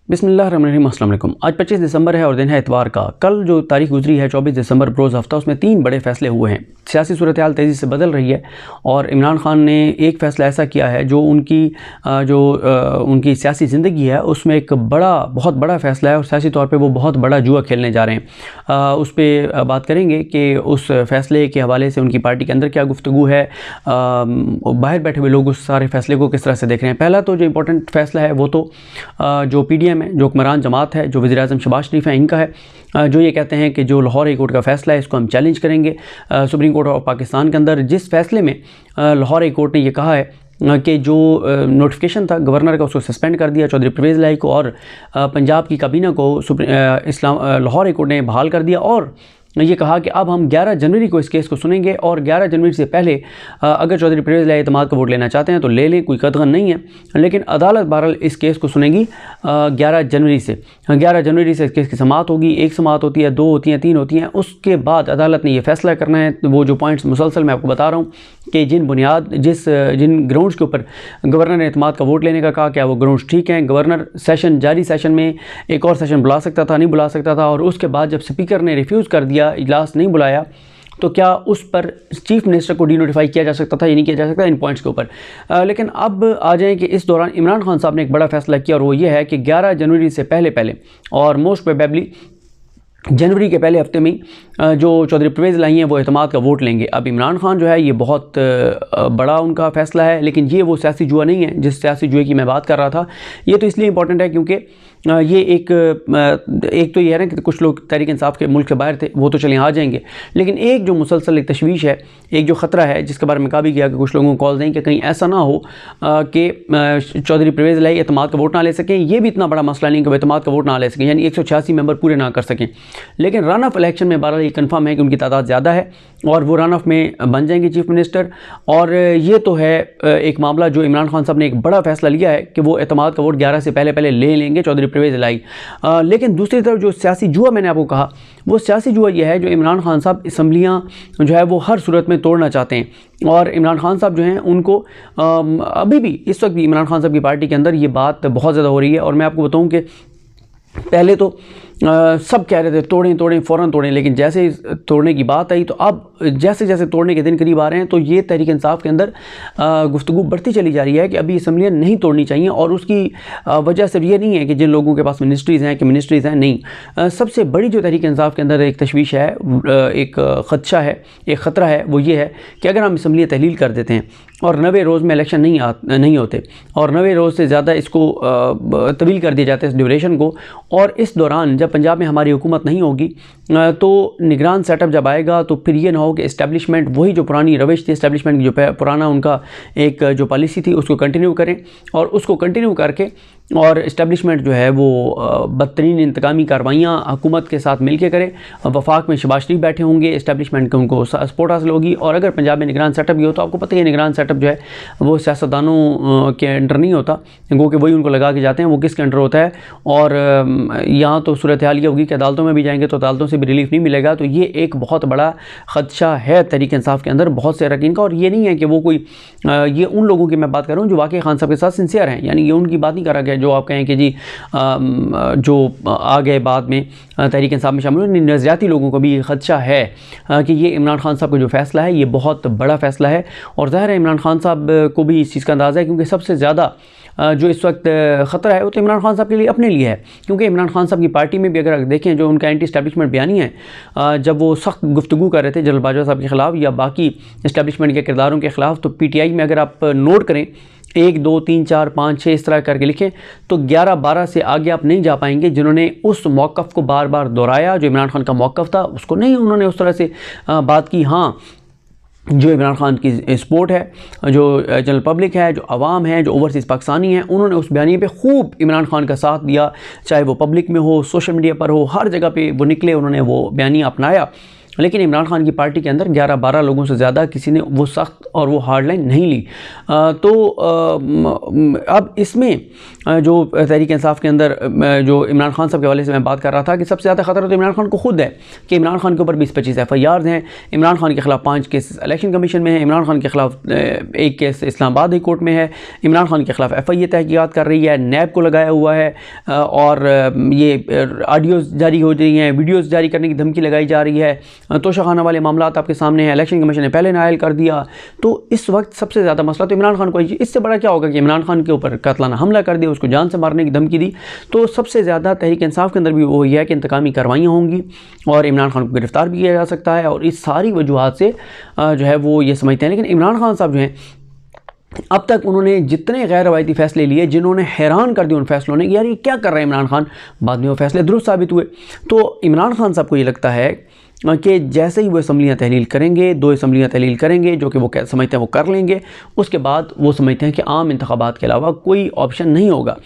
बिस्मिल्लाहिर्रहमानिर्रहीम। अस्सलाम वालेकुम। आज 25 दिसंबर है और दिन है इतवार का। कल जो तारीख गुजरी है 24 दिसंबर बरोज़ हफ्ता, उसमें 3 बड़े फ़ैसले हुए हैं। सियासी सूरत हाल तेज़ी से बदल रही है और इमरान खान ने एक फ़ैसला ऐसा किया है जो उनकी सियासी ज़िंदगी है उसमें एक बहुत बड़ा फ़ैसला है और सियासी तौर पे वो बहुत बड़ा जुआ खेलने जा रहे हैं। उस पर बात करेंगे कि उस फ़ैसले के हवाले से उनकी पार्टी के अंदर क्या गुफ्तगू है, बाहर बैठे हुए लोग उस सारे फ़ैसले को किस तरह से देख रहे हैं। पहला तो जो इम्पोर्टेंट फ़ैसला है वो तो जो PDM है, जो हुक्मरान जमात है, जो वज़ीर-ए-आज़म शहबाज शरीफ हैं, इनका है, जो ये कहते हैं कि जो लाहौर हाई कोर्ट का फ़ैसला है इसको हम चैलेंज करेंगे सुप्रीम कोर्ट ऑफ पाकिस्तान के अंदर। जिस फ़ैसले में लाहौर हाई कोर्ट ने ये कहा है कि जो नोटिफिकेशन था गवर्नर का उसको सस्पेंड कर दिया चौधरी परवेज़ इलाही को, और पंजाब की काबीना को लाहौर हाई कोर्ट ने बहाल कर दिया और ये कहा कि अब हम 11 जनवरी को इस केस को सुनेंगे और 11 जनवरी से पहले अगर चौधरी परवेज़ इलाही एतमाद का वोट लेना चाहते हैं तो ले लें, कोई कतगन नहीं है, लेकिन अदालत बहरहाल इस केस को सुनेगी 11 जनवरी से। 11 जनवरी से इस केस की समाअत होगी। एक समाअत होती है, 2 होती हैं, 3 होती हैं। उसके बाद अदालत ने यह फ़ैसला करना है। वो जो पॉइंट्स मुसलसल मैं आपको बता रहा हूँ कि जिन ग्राउंड्स के ऊपर गवर्नर ने एतमाद का वोट लेने का कहा, क्या वो ग्राउंड्स ठीक हैं। गवर्नर जारी सेशन में एक और सेशन बुला सकता था, नहीं बुला सकता था, और उसके बाद जब स्पीकर ने रिफ्यूज़ कर दिया, इजलास नहीं बुलाया, तो क्या उस पर चीफ मिनिस्टर को डीनोटिफाई किया जा सकता था या नहीं किया जा सकता इन पॉइंट्स के ऊपर। लेकिन अब आ जाएं कि इस दौरान इमरान खान साहब ने एक बड़ा फैसला किया और वो ये है कि 11 जनवरी से पहले और मोस्ट प्रोबेबली जनवरी के पहले हफ्ते में जो चौधरी परवेज़ इलाही हैं वो एतमाद का वोट लेंगे। अब इमरान खान जो है ये बहुत बड़ा उनका फ़ैसला है, लेकिन ये वो सियासी जुआ नहीं है जिस सियासी जुए की मैं बात कर रहा था। ये तो इसलिए इम्पोर्टेंट है क्योंकि ये एक तो ये है ना कि कुछ लोग तहरीक इंसाफ के मुल्क से बाहर थे, वो तो चले आ जाएंगे, लेकिन एक जो मुसलसल एक तशवीश है, एक जो ख़तरा है जिसके बारे में कहा भी किया कि कुछ लोगों को कॉल दें कि कहीं ऐसा ना हो कि चौधरी परवेज़ इलाही एतमाद का वोट ना ले सकें। ये भी इतना बड़ा मसला नहीं कि वो एतमाद का वोट ना ले सकें, यानी 186 मेंबर पूरे ना कर सकें, लेकिन रन ऑफ इलेक्शन में बहरहाल ये कन्फर्म है कि उनकी तादाद ज़्यादा है और वो रन ऑफ में बन जाएंगे चीफ मिनिस्टर। और ये तो है एक मामला जो इमरान खान साहब ने एक बड़ा फ़ैसला लिया है कि वो एतमाद का वोट 11 से पहले ले लेंगे चौधरी परवेज़ इलाही। लेकिन दूसरी तरफ जो सियासी जुआ मैंने आपको कहा, वो सियासी जुआ ये है जो इमरान खान साहब असम्बलियाँ जो है वो हर सूरत में तोड़ना चाहते हैं। और इमरान खान साहब जो हैं उनको अभी भी इस वक्त भी इमरान खान साहब की पार्टी के अंदर ये बात बहुत ज़्यादा हो रही है। और मैं आपको बताऊँ कि पहले तो सब कह रहे थे तोड़ें फ़ौरन तोड़ें, लेकिन जैसे तोड़ने की बात आई तो अब जैसे जैसे तोड़ने के दिन करीब आ रहे हैं तो ये तहरीक इंसाफ के अंदर गुफ्तगू बढ़ती चली जा रही है कि अभी असम्बलियाँ नहीं तोड़नी चाहिए। और उसकी वजह सिर्फ ये नहीं है कि जिन लोगों के पास मिनिस्ट्रीज़ हैं नहीं, सबसे बड़ी जो तहरीक इंसाफ के अंदर एक तशवीश है, एक खदशा है, एक ख़तरा है, वो ये है कि अगर हम असम्बलियाँ तहलील कर देते हैं और 90 रोज़ में इलेक्शन नहीं होते और 90 रोज़ से ज़्यादा इसको तवील कर दिया जाता है इस ड्यूरेशन को, और इस दौरान जब पंजाब में हमारी हुकूमत नहीं होगी तो निगरान सेटअप जब आएगा तो फिर ये ना हो कि इस्टेब्लिशमेंट वही जो पुरानी रविश थी, इस्टेब्लिशमेंट की जो पुराना उनका एक जो पॉलिसी थी उसको कंटिन्यू करें, और उसको कंटिन्यू करके और इस्टेब्लिशमेंट जो है वो बदतरीन इंतकामी कार्रवाइयाँ हुकूमत के साथ मिल के करे। वफाक में शहबाज शरीफ बैठे होंगे, इस्टेब्लिशमेंट को उनको सपोर्ट हासिल होगी। और अगर पंजाब में निगरान सेटअप भी हो तो आपको पता ही है निगरान सेटअप जो है वो सियासतदानों के अंडर नहीं होता, गो कि वही उनको लगा के जाते हैं, वो किसके अंडर होता है। और यहाँ तो सूरत हाल ये होगी कि अदालतों में भी जाएंगे तो अदालतों से भी रिलीफ नहीं मिलेगा। तो ये एक बहुत बड़ा खदशा है तहरीक इंसाफ के अंदर बहुत से अरकान का। और ये नहीं है कि वो कोई ये उन लोगों की मैं बात कर रहा हूँ जो वाकई खान साहब के साथ सिंसियर हैं, यानी ये उनकी बात नहीं करा गया जो आप कहें कि जी जो आ गए बाद में तहरीक इंसाफ में शामिल हुए। नज़रियाती लोगों को भी ये खदशा है कि ये इमरान खान साहब का जो फ़ैसला है ये बहुत बड़ा फ़ैसला है। और ज़ाहिर है इमरान खान साहब को भी इस चीज़ का अंदाज़ा है, क्योंकि सबसे ज़्यादा जो इस वक्त ख़तरा है वो तो इमरान खान साहब के लिए अपने लिए है। क्योंकि इमरान खान साहब की पार्टी में भी अगर देखें जो उनका एंटी इस्टेब्लिशमेंट बयानी है, जब वो सख्त गुफ्तगू कर रहे थे जनरल बाजवा साहब के ख़िलाफ़ या बाकी इस्टेब्लिशमेंट के किरदारों के ख़िलाफ़, तो PTI में अगर आप नोट करें 1 2 3 4 5 6 इस तरह करके लिखें तो 11-12 से आगे आप नहीं जा पाएंगे जिन्होंने उस मौक़िफ़ को बार बार दोहराया जो इमरान खान का मौक़िफ़ था, उसको नहीं उन्होंने उस तरह से बात की। हाँ, जो इमरान खान की सपोर्ट है, जो जनरल पब्लिक है, जो आवाम है, जो ओवरसीज़ पाकिस्तानी हैं, उन्होंने उस बयानिए पे खूब इमरान खान का साथ दिया, चाहे वो पब्लिक में हो, सोशल मीडिया पर हो, हर जगह पे वो निकले, उन्होंने वो बयानिया अपनाया। लेकिन इमरान खान की पार्टी के अंदर 11-12 लोगों से ज़्यादा किसी ने वो सख्त और वो हार्ड लाइन नहीं ली। अब इसमें जो तहरीक इंसाफ के अंदर जो इमरान खान साहब के हवाले से मैं बात कर रहा था कि सबसे ज़्यादा ख़तरा तो इमरान खान को खुद है कि इमरान खान के ऊपर 20-25 FIRs हैं। इमरान खान के ख़िलाफ़ 5 केस इलेक्शन कमीशन में है। इमरान खान के ख़िलाफ़ 1 केस इस्लामाबाद हाई कोर्ट में है। इमरान खान के ख़िलाफ़ FIA तहक़ीक़ात कर रही है, नैब को लगाया हुआ है और ये ऑडियोज़ जारी हो रही हैं, वीडियोज़ जारी करने की धमकी लगाई जा रही है। तोशाखाना वाले मामलात आपके सामने हैं, इलेक्शन कमीशन ने पहले नायल कर दिया। तो इस वक्त सबसे ज़्यादा मसला तो इमरान खान को, इससे बड़ा क्या होगा कि इमरान खान के ऊपर कातलाना हमला कर दिया, उसको जान से मारने की धमकी दी। तो सबसे ज़्यादा तहरीक इंसाफ के अंदर भी वो ये है कि इंतकामी कार्रवाइयाँ होंगी और इमरान खान को गिरफ़्तार भी किया जा सकता है, और इस सारी वजूहात से जो है वो ये समझते हैं। लेकिन इमरान खान साहब जो हैं, अब तक उन्होंने जितने गैर रवायती फ़ैसले लिए जिन्होंने हैरान कर दिया उन फैसलों ने, यार ये क्या कर रहे हैं इमरान खान, बाद में वो फैसले दुरुस्त साबित हुए। तो इमरान खान साहब को ये लगता है कि जैसे ही वो असम्बलियाँ तहलील करेंगे, 2 असम्बलियाँ तहलील करेंगे जो कि वो समझते हैं वो कर लेंगे, उसके बाद वो समझते हैं कि आम इंतखाबात के अलावा कोई ऑप्शन नहीं होगा।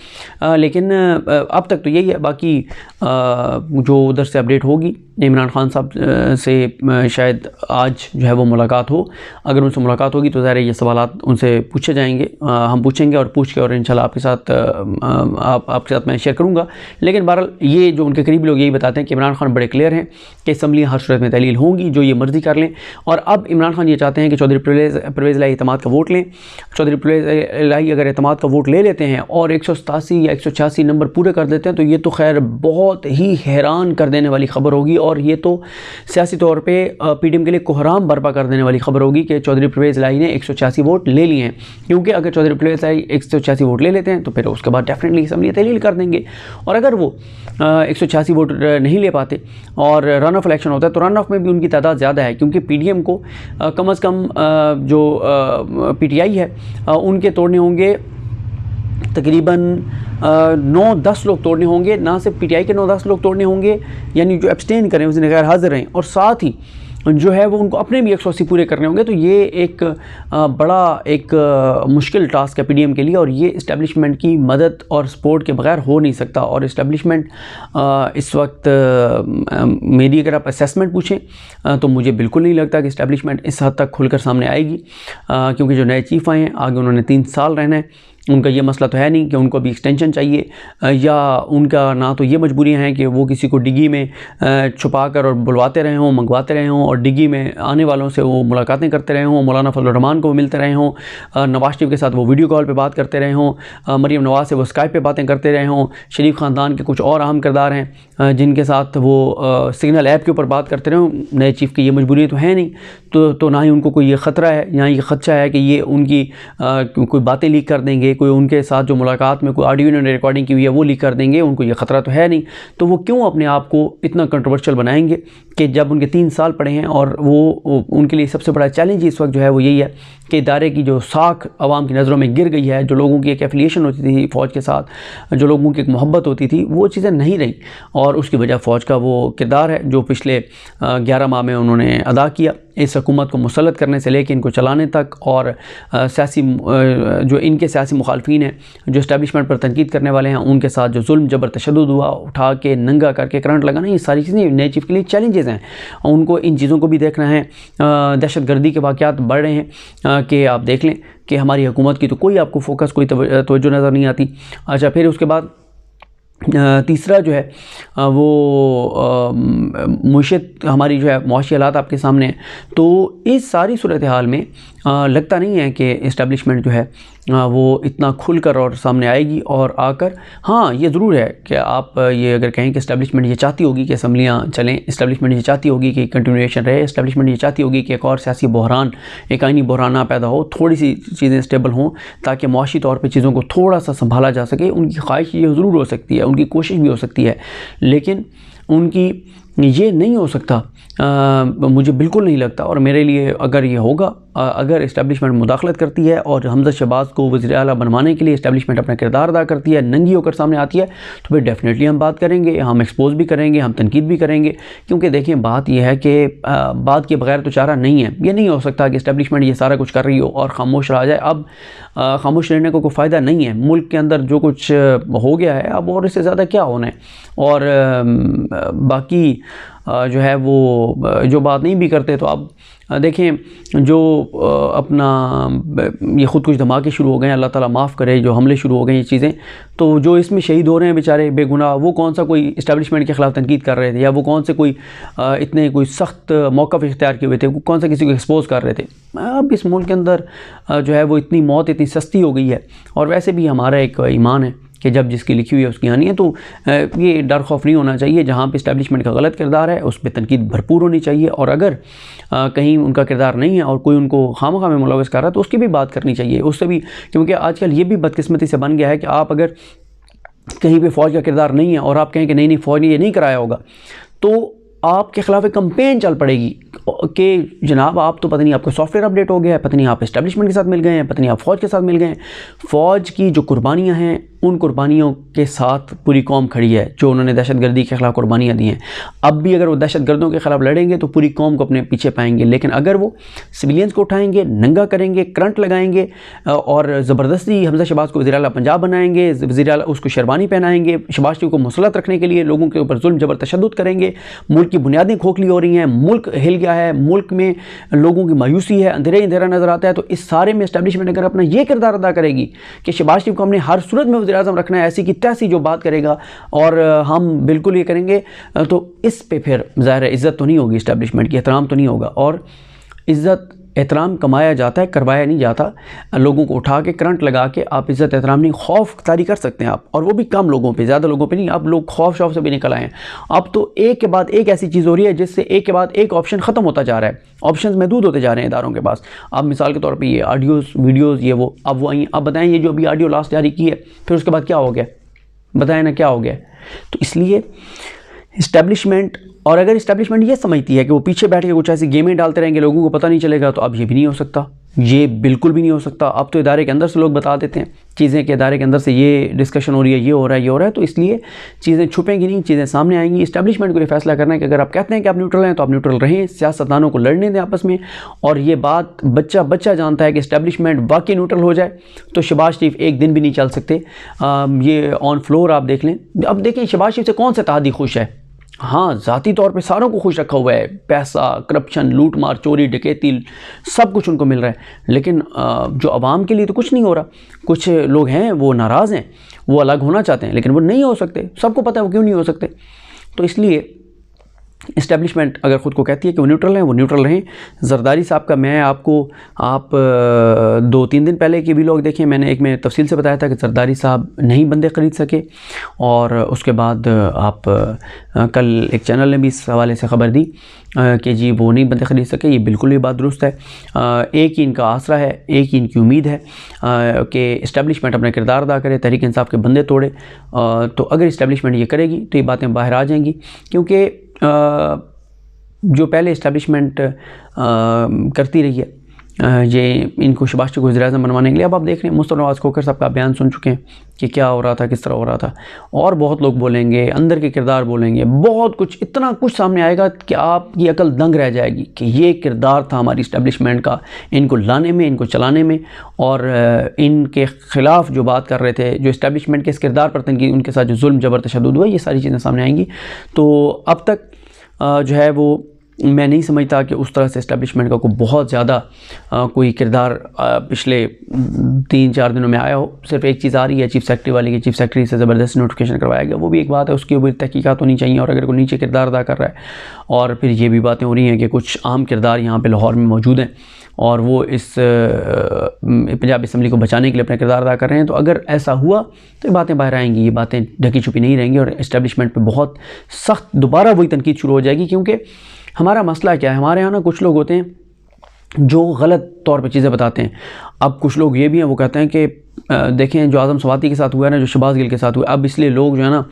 लेकिन अब तक तो यही है। बाकी जो उधर से अपडेट होगी इमरान खान साहब से शायद आज जो है वो मुलाकात हो। अगर उनसे मुलाकात होगी तो ज़ाहिर है ये सवालात उनसे पूछे जाएंगे, हम पूछेंगे और पूछ के और इंशाल्लाह आपके साथ मैं शेयर करूँगा। लेकिन बहरहाल ये जो उनके करीबी लोग यही बताते हैं कि इमरान खान बड़े क्लियर हैं कि असम्बलियाँ हर सूरत में तहलील होंगी, जो ये मर्ज़ी कर लें। और अब इमरान खान ये चाहते हैं कि चौधरी परवेज़ इलाही एतमाद का वोट लें। चौधरी परवेज़ इलाही अगर एतमाद का वोट ले लेते हैं और 187 या 186 नंबर पूरे कर देते हैं तो ये तो खैर बहुत ही हैरान कर देने वाली ख़बर होगी, और ये तो सियासी तौर पे PDM के लिए कोहराम बर्पा कर देने वाली ख़बर होगी कि चौधरी परवेज़ इलाही ने 186 वोट ले लिए हैं। क्योंकि अगर चौधरी परवेज़ इलाही 186 वोट ले लेते हैं तो फिर उसके बाद डेफिनेटली असम्बली तहलील कर देंगे। और अगर वो 186 वोट नहीं ले पाते और रन ऑफ इलेक्शन होता है तो रन ऑफ में भी उनकी तादाद ज़्यादा है, क्योंकि PDM को कम अज़ कम जो PTI है उनके तोड़ने होंगे तकरीबन 9-10 लोग तोड़ने होंगे। ना सिर्फ PTI के 9-10 लोग तोड़ने होंगे, यानी जो एब्सटेन करें उस दिन गैर हाज़िर रहें, और साथ ही जो है वो उनको अपने भी 180 पूरे करने होंगे। तो ये एक बड़ा एक मुश्किल टास्क है PDM के लिए, और ये इस्टेब्लिशमेंट की मदद और सपोर्ट के बगैर हो नहीं सकता। और इस्टेब्लिशमेंट इस वक्त मेरी अगर आप असेसमेंट पूछें तो मुझे बिल्कुल नहीं लगता कि इस्टेब्लिशमेंट इस हद तक खुलकर सामने आएगी, क्योंकि जो नए चीफ़ आए हैं आगे उन्होंने 3 साल रहना है। उनका ये मसला तो है नहीं कि उनको अभी एक्सटेंशन चाहिए, या उनका ना तो ये मजबूरियां हैं कि वो किसी को डिग्गी में छुपा कर और बुलवाते रहे हों, मंगवाते रहे हों, और डिग्गी में आने वालों से वो मुलाकातें करते रहे हों, मौलाना फजल रहमान को मिलते रहे हों, नवाज शरीफ के साथ वो वीडियो कॉल पे बात करते रहे हों, मरीम नवाज से वो स्काइप पे बातें करते रहे हों, शरीफ ख़ानदान के कुछ और अहम किरदार हैं जिनके साथ वो सिग्नल ऐप के ऊपर बात करते रहे हों। नए चीफ़ की ये मजबूरी तो है नहीं, तो ना ही उनको कोई ये ख़तरा है या ये ख़दशा है कि ये उनकी कोई बातें लीक कर देंगे, कोई उनके साथ जो मुलाकात में कोई ऑडियो ने रिकॉर्डिंग की हुई है वो लीक कर देंगे। उनको ये ख़तरा तो है नहीं, तो वो क्यों अपने आप को इतना कंट्रोवर्शियल बनाएंगे कि जब उनके 3 साल पड़े हैं। और वो उनके लिए सबसे बड़ा चैलेंज इस वक्त जो है वो यही है कि इदारे की जो साख आवाम की नज़रों में गिर गई है, जो लोगों की एक एफिलिएशन होती थी फ़ौज के साथ, जो लोगों की एक मोहब्बत होती थी, वो चीज़ें नहीं रही। और उसकी वजह फ़ौज का वो किरदार है जो पिछले 11 माह में उन्होंने अदा किया, इस हुकूमत को मुसल्लत करने से लेकर इनको चलाने तक। और सियासी जो इनके सियासी मुखालफीन हैं, जो इस्टेब्लिशमेंट पर तनकीद करने वाले हैं, उनके साथ जो जुल्म जबर तशद्दुद हुआ, उठा के नंगा करके करंट लगाना, ये सारी चीज़ें नए चीफ़ के लिए चैलेंजेस हैं। उनको इन चीज़ों को भी देखना है। दहशत गर्दी के वाक़यात बढ़ रहे हैं कि आप देख लें कि हमारी हुकूमत की तो कोई आपको फोकस, कोई तवज्जो नज़र नहीं आती। अच्छा, फिर उसके बाद तीसरा जो है वो मुशीयत हमारी जो है मुआशी हालात आपके सामने है। तो इस सारी सूरत हाल में लगता नहीं है कि इस्टेब्लिशमेंट जो है वो इतना खुलकर और सामने आएगी और आकर। हाँ, ये ज़रूर है कि आप ये अगर कहें कि इस्टेब्लिशमेंट ये चाहती होगी कि असम्बलियाँ चलें, इस्टेब्लिशमेंट ये चाहती होगी कि कंटिन्यूएशन रहे, इस्टेब्लिशमेंट ये चाहती होगी कि एक और सियासी बहरान, एक आइनी बहरान ना पैदा हो, थोड़ी सी चीज़ें स्टेबल हों ताकि मुआशी तौर पर चीज़ों को थोड़ा सा संभाला जा सके। उनकी ख्वाहिश ये ज़रूर हो सकती है, उनकी कोशिश भी हो सकती है, लेकिन उनकी ये नहीं हो सकता। मुझे बिल्कुल नहीं लगता। और मेरे लिए अगर ये होगा, अगर इस्टेब्लिशमेंट मुदाखलत करती है और हमज़ा शहबाज को वज़ीर आला बनवाने के लिए इस्टेब्लिशमेंट अपना किरदार अदा करती है, नंगी होकर सामने आती है, तो फिर डेफिनेटली हम बात करेंगे, हम एक्सपोज भी करेंगे, हम तनकीद भी करेंगे। क्योंकि देखिए, बात यह है कि बात के बगैर तो चारा नहीं है। ये नहीं हो सकता कि इस्टेब्लिशमेंट ये सारा कुछ कर रही हो और खामोश रह जाए। अब खामोश रहने को कोई फ़ायदा नहीं है। मुल्क के अंदर जो कुछ हो गया है, अब और इससे ज़्यादा क्या होना है। और बाकी जो है वो जो बात नहीं भी करते। तो आप देखें जो अपना ये ख़ुद कुछ धमाके शुरू हो गए हैं, अल्लाह ताला माफ़ करे, जो हमले शुरू हो गए ये चीज़ें, तो जो इसमें शहीद हो रहे हैं बेचारे बेगुनाह, वो कौन सा कोई इस्टेब्लिशमेंट के ख़िलाफ़ तनकीद कर रहे थे, या वो कौन से कोई इतने कोई सख्त मौक़िफ़ इख्तियार किए हुए थे, कौन सा किसी को एक्सपोज़ कर रहे थे। अब इस मुल्क के अंदर जो है वो इतनी मौत इतनी सस्ती हो गई है, और वैसे भी हमारा एक ईमान है कि जब जिसकी लिखी हुई है उसकी आनी है। तो ये डर खौफ नहीं होना चाहिए। जहाँ पे इस्टेब्लिशमेंट का गलत किरदार है उस पर तनकीद भरपूर होनी चाहिए, और अगर कहीं उनका किरदार नहीं है और कोई उनको खामखा में मुलव्वस कर रहा है तो उसकी भी बात करनी चाहिए उससे भी, क्योंकि आजकल ये भी बदकिस्मती से बन गया है कि आप अगर कहीं पे फ़ौज का किरदार नहीं है और आप कहें कि नहीं फ़ौज ने ये नहीं कराया होगा, तो आपके ख़िलाफ़ एक कंपेन चल पड़ेगी कि जनाब आप तो पता नहीं आपका सॉफ्टवेयर अपडेट हो गया है, पता नहीं आप इस्टेब्लिशमेंट के साथ मिल गए हैं, पता नहीं आप फ़ौज के साथ मिल गए हैं। फ़ौज की जो कुर्बानियाँ हैं उन कुर्बानियों के साथ पूरी कौम खड़ी है, जो उन्होंने दहशतगर्दी के ख़िलाफ़ कुर्बानियाँ दी हैं। अब भी अगर वो दहशतगर्दों के ख़िलाफ़ लड़ेंगे तो पूरी कौम को अपने पीछे पाएंगे, लेकिन अगर वो सिविलियंस को उठाएंगे, नंगा करेंगे, करंट लगाएंगे और ज़बरदस्ती हमज़ा शहबाज को वज़ीर आला पंजाब बनाएंगे, वज़ीर आला उसको शेरवानी पहनाएंगे, शहबाज शरीफ को मुसल्लत रखने के लिए लोगों के ऊपर जुल्म जबर तशद्दुद करेंगे, मुल्क की बुनियादें खोखली हो रही हैं, मुल्क हिल गया है, मुल्क में लोगों की मायूसी है, अंधेरा नज़र आता है, तो इस सारे में इस्टेब्लिशमेंट अगर अपना ये किरदार अदा करेगी कि शहबाज शरीफ को हमने हर सूरत में वज़ीर आज़म रखना है, ऐसी की तैसी जो बात करेगा और हम बिल्कुल ये करेंगे, तो इस पे फिर ज़ाहिर है इज़्ज़त तो नहीं होगी, इस्टेब्लिशमेंट की एहतराम तो नहीं होगा। और इज़्ज़त एहतराम कमाया जाता है, करवाया नहीं जाता। लोगों को उठा के करंट लगा के आप इज़्ज़त एहतराम नहीं, खौफ तारी कर सकते हैं आप, और वो भी कम लोगों पे, ज़्यादा लोगों पे नहीं। अब लोग खौफ शौफ से भी निकल आए हैं। अब तो एक के बाद एक ऐसी चीज़ हो रही है जिससे एक के बाद एक ऑप्शन ख़त्म होता जा रहा है, ऑप्शंस महदूद होते जा रहे हैं इदारों के पास। अब मिसाल के तौर पर ये ऑडियोज़ वीडियोज़ ये वो, अब वो आई, अब बताएँ ये जो अभी ऑडियो लास्ट जारी की है फिर उसके बाद क्या हो गया, बताएं ना क्या हो गया। तो इसलिए इस्टेब्लिशमेंट, और अगर इस्टेब्लिशमेंट ये समझती है कि वो पीछे बैठ के कुछ ऐसी गेमें डालते रहेंगे लोगों को पता नहीं चलेगा, तो अब ये भी नहीं हो सकता, ये बिल्कुल भी नहीं हो सकता। अब तो इदारे के अंदर से लोग बता देते हैं चीज़ें कि इदारे के अंदर से ये डिस्कशन हो रही है, ये हो रहा है, ये हो रहा है, तो इसलिए चीज़ें छुपेंगी नहीं, चीज़ें सामने आएंगी। इस्टेब्लिशमेंट को ये फैसला करना है कि अगर आप कहते हैं कि आप न्यूट्रल हैं तो आप न्यूट्रल रहें, सियासतदानों को लड़ने दें आपस में। और ये बात बच्चा जानता है कि इस्टेब्लिशमेंट वाकई न्यूट्रल हो जाए तो शहबाज शरीफ एक दिन भी नहीं चल सकते। ये ऑन फ्लोर आप देख लें। अब देखें शहबाज शरीफ से कौन सा तहादी खुश है? हाँ, ज़ाती तौर पे सारों को खुश रखा हुआ है, पैसा, करप्शन, लूट मार, चोरी डकैती सब कुछ उनको मिल रहा है, लेकिन जो आवाम के लिए तो कुछ नहीं हो रहा। कुछ लोग हैं वो नाराज़ हैं, वो अलग होना चाहते हैं, लेकिन वो नहीं हो सकते। सबको पता है वो क्यों नहीं हो सकते। तो इसलिए इस्टेब्लिशमेंट अगर ख़ुद को कहती है कि वो न्यूट्रल हैं, वो न्यूट्रल रहें। ज़रदारी साहब का मैं आपको आप 2-3 दिन पहले के भी लोग देखें, मैंने एक में तफसील से बताया था कि ज़रदारी साहब नहीं बंदे ख़रीद सके, और उसके बाद आप कल एक चैनल ने भी इस हवाले से ख़बर दी कि जी वो नहीं बंदे ख़रीद सके। ये बिल्कुल ये बात दुरुस्त है। एक ही इनका आसरा है, एक ही इनकी उम्मीद है कि इस्टेब्लिशमेंट अपना किरदार अदा करे, तहरीक इंसाफ के बंदे तोड़े। तो अगर इस्टेब्लिशमेंट ये करेगी तो ये बातें बाहर आ जाएंगी, क्योंकि जो पहले इस्टेब्लिशमेंट करती रही है ये इनको शहबाज शरीफ को वज़ीर-ए-आज़म बनवाने के लिए, अब आप देख रहे हैं मुस्तफ़ा नवाज़ खोखर साहब का बयान सुन चुके हैं कि क्या हो रहा था, किस तरह हो रहा था, और बहुत लोग बोलेंगे, अंदर के किरदार बोलेंगे, बहुत कुछ, इतना कुछ सामने आएगा कि आपकी अकल दंग रह जाएगी कि ये किरदार था हमारी इस्टेब्लिशमेंट का, इनको लाने में, इनको चलाने में, और इनके ख़िलाफ़ जो बात कर रहे थे, जो इस्टेब्लिशमेंट के इस किरदार पर तनकीद, उनके साथ जो जुल्म जबर तशद्दुद हुआ, ये सारी चीज़ें सामने आएंगी। तो अब तक जो है वो मैं नहीं समझता कि उस तरह से इस्टेब्लिशमेंट का कोई बहुत ज़्यादा कोई किरदार पिछले 3-4 दिनों में आया हो। सिर्फ एक चीज़ आ रही है चीफ़ सेक्रेटरी वाली, कि चीफ़ सेक्रेटरी से ज़बरदस्त नोटिफिकेशन करवाया गया, वो भी एक बात है, उसकी भी तहकीकात होनी चाहिए। और अगर कोई नीचे किरदार अदा कर रहा है, और फिर ये भी बातें हो रही हैं कि कुछ आम किरदार यहाँ पे लाहौर में मौजूद हैं और वो इस पंजाब असम्बली को बचाने के लिए अपना किरदार अदा कर रहे हैं, तो अगर ऐसा हुआ तो ये बातें बाहर आएंगी, ये बातें ढकी छुपी नहीं रहेंगी, और इस्टेब्लिशमेंट पर बहुत सख्त दोबारा वही तनकीद शुरू हो जाएगी। क्योंकि हमारा मसला क्या है, हमारे यहाँ ना कुछ लोग होते हैं जो गलत तौर पे चीज़ें बताते हैं। अब कुछ लोग ये भी हैं, वो कहते हैं कि देखें जो आज़म स्वाति के साथ हुआ है ना, जो शहबाज गिल के साथ हुआ, अब इसलिए लोग जो है ना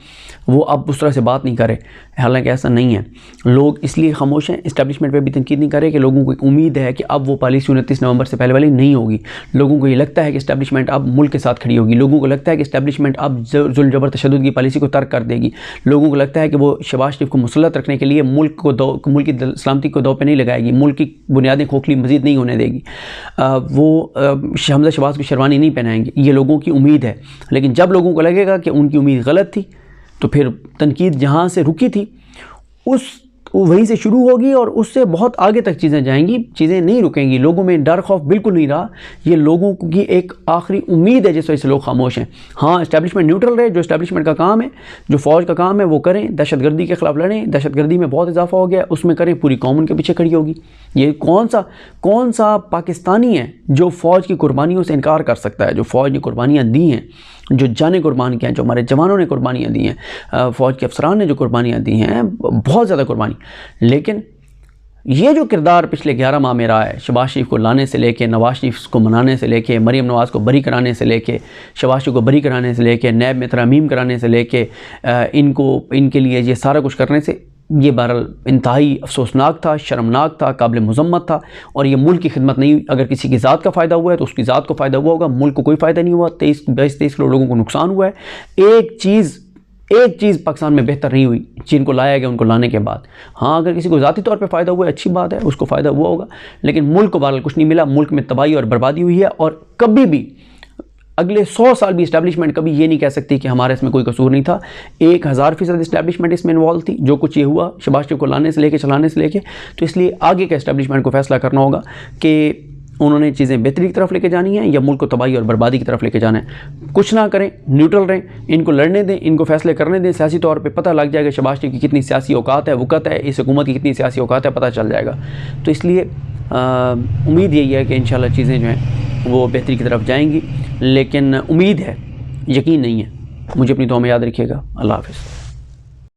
वो अब उस तरह से बात नहीं करें। हालांकि ऐसा नहीं है, लोग इसलिए खामोश हैं, इस्टेब्लिशमेंट पे भी तनकीद नहीं करें कि लोगों को एक उम्मीद है कि अब वो पॉलिसी 29 नवंबर से पहले वाली नहीं होगी। लोगों को ये लगता है कि इस्टेब्लिशमेंट अब मुल्क के साथ खड़ी होगी। लोगों को लगता है कि इस्टेब्लिशमेंट अब जुल्म जबर तशद्दुद की पॉलिसी को तर्क कर देगी। लोगों को लगता है कि वो शहबाज शरीफ को मुसल्लत रखने के लिए मुल्क की सलामती को दाव पे नहीं लगाएगी, मुल्क की बुनियादें खोखली मज़ीद नहीं होने देगी, वो हमज़ा शहबाज को शेरवानी नहीं पहनाएंगे। ये लोगों की उम्मीद है। लेकिन जब लोगों को लगेगा कि उनकी उम्मीद गलत थी, तो फिर तनकीद जहाँ से रुकी थी उस वहीं से शुरू होगी और उससे बहुत आगे तक चीज़ें जाएंगी, चीज़ें नहीं रुकेंगी। लोगों में डर खौफ बिल्कुल नहीं रहा। ये लोगों की एक आखिरी उम्मीद है जिस वजह से लोग खामोश हैं। हाँ, इस्टेब्लिशमेंट न्यूट्रल रहे, जो इस्टेब्लिशमेंट का काम है, जो फ़ौज का काम है वो करें, दहशतगर्दी के ख़िलाफ़ लड़ें। दहशतगर्दी में बहुत इजाफा हो गया, उसमें करें, पूरी कौम उनके पीछे खड़ी होगी। ये कौन सा पाकिस्तानी है जो फ़ौज की कुर्बानियों से इनकार कर सकता है? जो फ़ौज ने कुर्बानियाँ दी हैं, जो जानें कुर्बान किया हैं, जो हमारे जवानों ने कुर्बानियाँ दी हैं, फ़ौज के अफसरान ने जो कुर्बानियाँ दी हैं, बहुत ज़्यादा कुर्बानी। लेकिन ये जो किरदार पिछले 11 माह में रहा है, शहबाज शरीफ को लाने से लेके, नवाज शरीफ को मनाने से लेके, मरीम नवाज़ को बरी कराने से लेके, शहबाज शरीफ को बरी कराने से लेके, नैब में तरमीम कराने से लेके, इनके लिए ये सारा कुछ करने से, ये बहरहाल इंतहाई अफसोसनाक था, शर्मनाक था, काबिल मज़म्मत था। और ये मुल्क की खिदमत नहीं। अगर किसी की ज़ात का फ़ायदा हुआ है तो उसकी ज़ात को फ़ायदा हुआ होगा, मुल्क को कोई फ़ायदा नहीं हुआ। 23 करोड़ लोगों को नुकसान हुआ है। एक चीज़ पाकिस्तान में बेहतर नहीं हुई जिनको लाया गया उनको लाने के बाद। हाँ, अगर किसी को ज़ाती तौर पे फ़ायदा हुआ है, अच्छी बात है, उसको फ़ायदा हुआ होगा, लेकिन मुल्क को बहरहाल कुछ नहीं मिला। मुल्क में तबाही और बर्बादी हुई है। और कभी भी अगले 100 साल भी इस्टेब्लिशमेंट कभी ये नहीं कह सकती कि हमारे इसमें कोई कसूर नहीं था। 1000% इस्टेब्लिशमेंट इसमें इन्वॉल्व थी। जो कुछ ये हुआ शहबाज शरीफ को लाने से लेके, चलाने से लेके, तो इसलिए आगे का इस्टेब्लिशमेंट को फैसला करना होगा कि उन्होंने चीज़ें बेहतरी की तरफ लेके जानी है या मुल्क को तबाही और बर्बादी की तरफ लेके जाना है। कुछ ना करें, न्यूट्रल रहें, इनको लड़ने दें, इनको फैसले करने दें। सियासी तौर पे पता लग जाएगा शहबाज शरीफ की कितनी सियासी औकात है, वक़्त है, इस हुकूमत की कितनी सियासी औकात है, पता चल जाएगा। तो इसलिए उम्मीद यही है कि इंशाल्लाह चीज़ें जो हैं वो बेहतरी की तरफ जाएंगी। लेकिन उम्मीद है, यकीन नहीं है। मुझे अपनी दुआ में याद रखिएगा। अल्लाह हाफ़िज़।